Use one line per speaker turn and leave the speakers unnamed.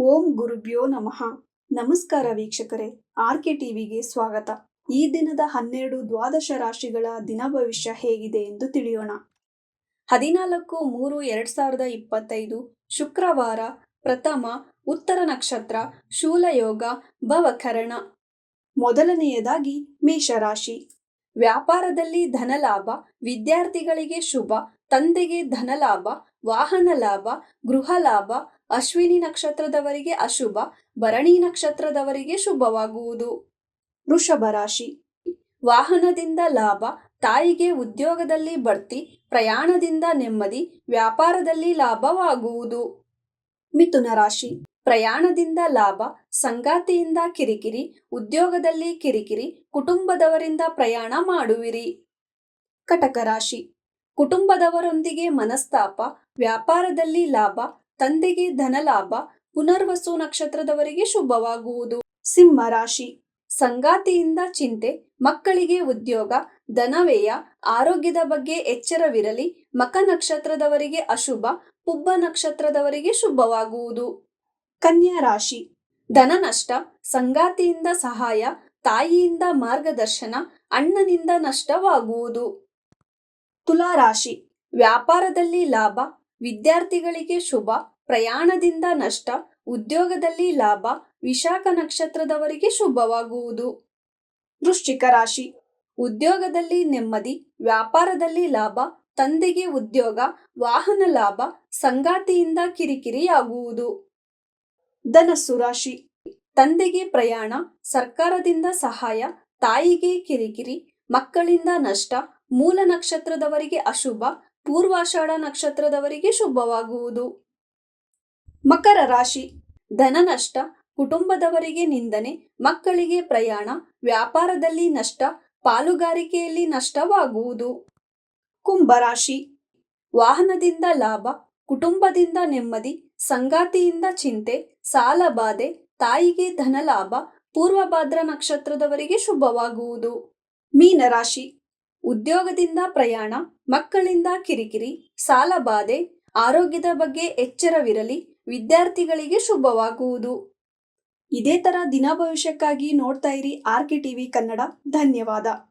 ಓಂ ಗುರುಭ್ಯೋ ನಮಃ. ನಮಸ್ಕಾರ ವೀಕ್ಷಕರೇ, ಆರ್ಕೆ ಟಿವಿಗೆ ಸ್ವಾಗತ. ಈ ದಿನದ 12 ದ್ವಾದಶ ರಾಶಿಗಳ ದಿನ ಭವಿಷ್ಯ ಹೇಗಿದೆ ಎಂದು ತಿಳಿಯೋಣ. 14-3-2025 ಶುಕ್ರವಾರ, ಪ್ರಥಮ ಉತ್ತರ ನಕ್ಷತ್ರ, ಶೂಲಯೋಗ, ಭವಕರಣ. ಮೊದಲನೆಯದಾಗಿ ಮೇಷರಾಶಿ. ವ್ಯಾಪಾರದಲ್ಲಿ ಧನಲಾಭ, ವಿದ್ಯಾರ್ಥಿಗಳಿಗೆ ಶುಭ, ತಂದೆಗೆ ಧನಲಾಭ, ವಾಹನ ಲಾಭ, ಗೃಹ ಲಾಭ. ಅಶ್ವಿನಿ ನಕ್ಷತ್ರದವರಿಗೆ ಅಶುಭ, ಭರಣಿ ನಕ್ಷತ್ರದವರಿಗೆ ಶುಭವಾಗುವುದು. ವೃಷಭ ರಾಶಿ. ವಾಹನದಿಂದ ಲಾಭ, ತಾಯಿಗೆ ಉದ್ಯೋಗದಲ್ಲಿ ಬಡ್ತಿ, ಪ್ರಯಾಣದಿಂದ ನೆಮ್ಮದಿ, ವ್ಯಾಪಾರದಲ್ಲಿ ಲಾಭವಾಗುವುದು. ಮಿಥುನ ರಾಶಿ. ಪ್ರಯಾಣದಿಂದ ಲಾಭ, ಸಂಗಾತಿಯಿಂದ ಕಿರಿಕಿರಿ, ಉದ್ಯೋಗದಲ್ಲಿ ಕಿರಿಕಿರಿ, ಕುಟುಂಬದವರಿಂದ ಪ್ರಯಾಣ ಮಾಡುವಿರಿ. ಕಟಕ ರಾಶಿ. ಕುಟುಂಬದವರೊಂದಿಗೆ ಮನಸ್ತಾಪ, ವ್ಯಾಪಾರದಲ್ಲಿ ಲಾಭ, ತಂದೆಗೆ ಧನಲಾಭ, ಪುನರ್ವಸು ನಕ್ಷತ್ರದವರಿಗೆ ಶುಭವಾಗುವುದು. ಸಿಂಹ ರಾಶಿ. ಸಂಗಾತಿಯಿಂದ ಚಿಂತೆ, ಮಕ್ಕಳಿಗೆ ಉದ್ಯೋಗ, ಧನವ್ಯಯ, ಆರೋಗ್ಯದ ಬಗ್ಗೆ ಎಚ್ಚರವಿರಲಿ, ಮಕ ನಕ್ಷತ್ರದವರಿಗೆ ಅಶುಭ, ಪುಬ್ಬ ನಕ್ಷತ್ರದವರಿಗೆ ಶುಭವಾಗುವುದು. ಕನ್ಯಾ ರಾಶಿ. ಧನ ನಷ್ಟ, ಸಂಗಾತಿಯಿಂದ ಸಹಾಯ, ತಾಯಿಯಿಂದ ಮಾರ್ಗದರ್ಶನ, ಅಣ್ಣನಿಂದ ನಷ್ಟವಾಗುವುದು. ತುಲಾ ರಾಶಿ. ವ್ಯಾಪಾರದಲ್ಲಿ ಲಾಭ, ವಿದ್ಯಾರ್ಥಿಗಳಿಗೆ ಶುಭ, ಪ್ರಯಾಣದಿಂದ ನಷ್ಟ, ಉದ್ಯೋಗದಲ್ಲಿ ಲಾಭ, ವಿಶಾಖ ನಕ್ಷತ್ರದವರಿಗೆ ಶುಭವಾಗುವುದು. ವೃಶ್ಚಿಕ ರಾಶಿ. ಉದ್ಯೋಗದಲ್ಲಿ ನೆಮ್ಮದಿ, ವ್ಯಾಪಾರದಲ್ಲಿ ಲಾಭ, ತಂದೆಗೆ ಉದ್ಯೋಗ, ವಾಹನ ಲಾಭ, ಸಂಗಾತಿಯಿಂದ ಕಿರಿಕಿರಿಯಾಗುವುದು. ಧನಸ್ಸು ರಾಶಿ. ತಂದೆಗೆ ಪ್ರಯಾಣ, ಸರ್ಕಾರದಿಂದ ಸಹಾಯ, ತಾಯಿಗೆ ಕಿರಿಕಿರಿ, ಮಕ್ಕಳಿಂದ ನಷ್ಟ, ಮೂಲ ನಕ್ಷತ್ರದವರಿಗೆ ಅಶುಭ, ಪೂರ್ವಾಷಾಢ ನಕ್ಷತ್ರದವರಿಗೆ ಶುಭವಾಗುವುದು. ಮಕರ ರಾಶಿ. ಧನ ನಷ್ಟ, ಕುಟುಂಬದವರಿಗೆ ನಿಂದನೆ, ಮಕ್ಕಳಿಗೆ ಪ್ರಯಾಣ, ವ್ಯಾಪಾರದಲ್ಲಿ ನಷ್ಟ, ಪಾಲುಗಾರಿಕೆಯಲ್ಲಿ ನಷ್ಟವಾಗುವುದು. ಕುಂಭರಾಶಿ. ವಾಹನದಿಂದ ಲಾಭ, ಕುಟುಂಬದಿಂದ ನೆಮ್ಮದಿ, ಸಂಗಾತಿಯಿಂದ ಚಿಂತೆ, ಸಾಲ ಬಾಧೆ, ತಾಯಿಗೆ ಧನಲಾಭ, ಪೂರ್ವಭಾದ್ರ ನಕ್ಷತ್ರದವರಿಗೆ ಶುಭವಾಗುವುದು. ಮೀನರಾಶಿ. ಉದ್ಯೋಗದಿಂದ ಪ್ರಯಾಣ, ಮಕ್ಕಳಿಂದ ಕಿರಿಕಿರಿ, ಸಾಲ ಬಾಧೆ, ಆರೋಗ್ಯದ ಬಗ್ಗೆ ಎಚ್ಚರವಿರಲಿ, ವಿದ್ಯಾರ್ಥಿಗಳಿಗೆ ಶುಭವಾಗುವುದು. ಇದೇ ತರ ದಿನ ಭವಿಷ್ಯಕ್ಕಾಗಿ ನೋಡ್ತಾ ಇರಿ ಆರ್ಕೆ ಟಿವಿ ಕನ್ನಡ. ಧನ್ಯವಾದ.